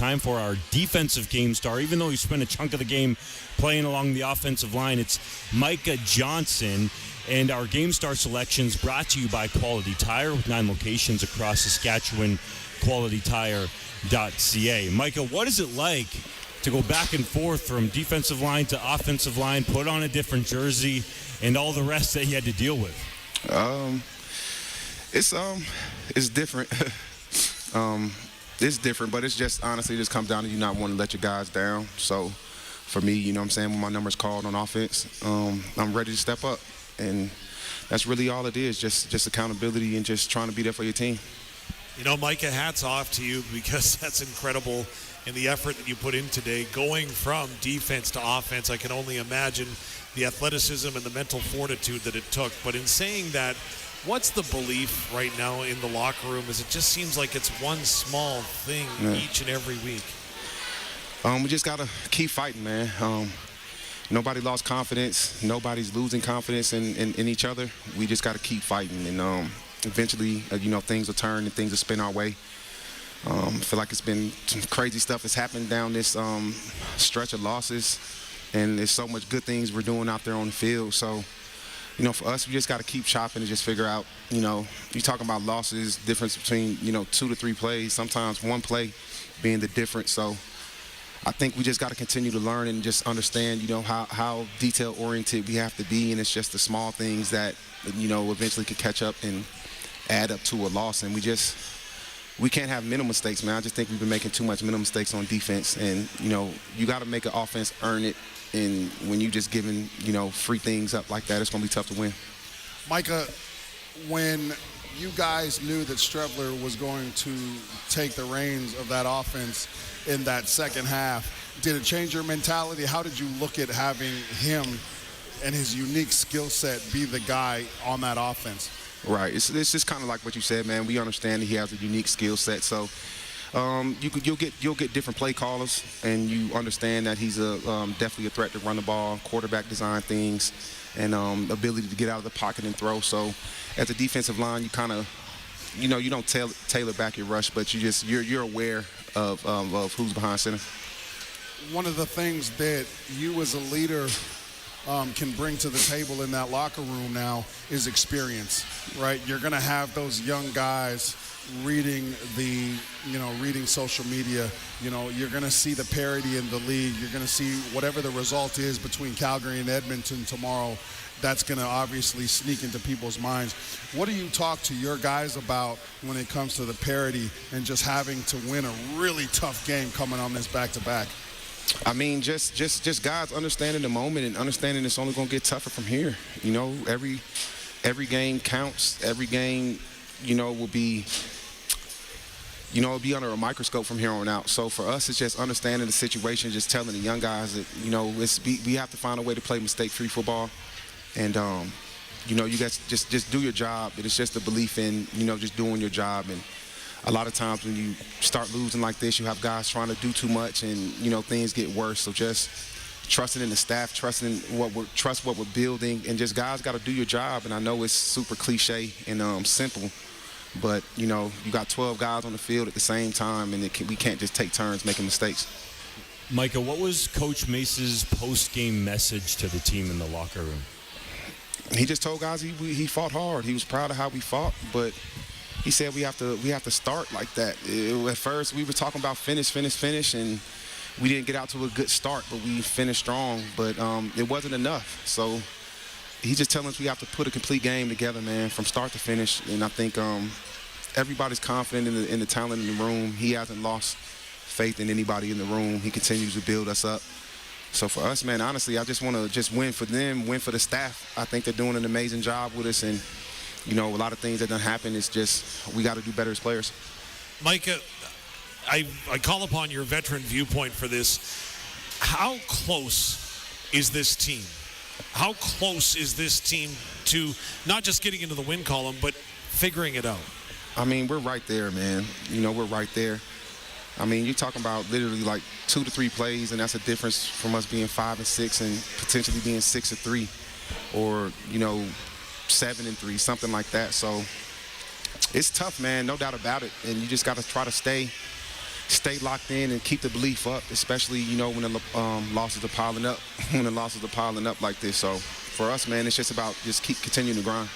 Time for our defensive game star. Even though he spent a chunk of the game playing along the offensive line, it's Micah Johnson. And our game star selections brought to you by Quality Tire with 9 locations across Saskatchewan, qualitytire.ca. Micah, what is it like to go back and forth from defensive line to offensive line, put on a different jersey, and all the rest that you had to deal with? It's different. It's different, but it's just honestly just comes down to you not wanting to let your guys down. So for me, you know what I'm saying, when my number's called on offense, I'm ready to step up. And that's really all it is, just accountability and just trying to be there for your team. You know, Micah, hats off to you because that's incredible in the effort that you put in today. Going from defense to offense, I can only imagine the athleticism and the mental fortitude that it took. But in saying that, what's the belief right now in the locker room? Is it just seems like it's one small thing each and every week? We just got to keep fighting, man. Nobody lost confidence. Nobody's losing confidence in each other. We just got to keep fighting. And eventually, things will turn and things will spin our way. I feel like it's been some crazy stuff that's happened down this stretch of losses. And there's so much good things we're doing out there on the field. So, for us, we just got to keep chopping and just figure out, you're talking about losses, difference between, 2 to 3 plays, sometimes one play being the difference. So I think we just got to continue to learn and just understand, how detail-oriented we have to be. And it's just the small things that, eventually could catch up and add up to a loss. And we can't have mental mistakes, man. I just think we've been making too much mental mistakes on defense. And, you got to make an offense earn it. And when you just giving, free things up like that, it's going to be tough to win. Micah, when you guys knew that Streveler was going to take the reins of that offense in that second half, did it change your mentality? How did you look at having him and his unique skill set be the guy on that offense? Right. It's just kind of like what you said, man. We understand that he has a unique skill set. So you'll get different play callers, and you understand that he's definitely a threat to run the ball, quarterback design things, and ability to get out of the pocket and throw. So as a defensive line, you kind of, you don't tailor back your rush, but you're aware of who's behind center. One of the things that you as a leader can bring to the table in that locker room now is experience, right? You're going to have those young guys reading reading social media. You're going to see the parity in the league. You're going to see whatever the result is between Calgary and Edmonton tomorrow. That's going to obviously sneak into people's minds. What do you talk to your guys about when it comes to the parity and just having to win a really tough game coming on this back-to-back? I mean, just guys understanding the moment and understanding it's only going to get tougher from here. Every game counts. Every game, will be, it'll be under a microscope from here on out. So for us, it's just understanding the situation, just telling the young guys that, we have to find a way to play mistake-free football. And, you guys just do your job. It's just the belief in, just doing your job. And a lot of times when you start losing like this, you have guys trying to do too much and, things get worse. So just trusting in the staff, trusting what we're building, and just guys got to do your job. And I know it's super cliche and simple, but, you got 12 guys on the field at the same time, and we can't just take turns making mistakes. Micah, what was Coach Mace's post-game message to the team in the locker room? He just told guys he fought hard. He was proud of how we fought, but he said we have to start like that. At first, we were talking about finish, and we didn't get out to a good start, but we finished strong. But it wasn't enough. So he's just telling us we have to put a complete game together, man, from start to finish. And I think everybody's confident in the talent in the room. He hasn't lost faith in anybody in the room. He continues to build us up. So for us, man, honestly, I just want to win for them, win for the staff. I think they're doing an amazing job with us, and a lot of things that done happen. It's just we got to do better as players. Micah, I call upon your veteran viewpoint for this. How close is this team? How close is this team to not just getting into the win column, but figuring it out? I mean, we're right there, man. We're right there. I mean, you're talking about literally like 2 to 3 plays, and that's a difference from us being 5-6 and potentially being 6-3, or 7-3, something like that. So it's tough, man, no doubt about it. And you just got to try to stay stay locked in and keep the belief up, especially, when the losses are piling up, when the losses are piling up like this. So for us, man, it's just about just keep continuing to grind.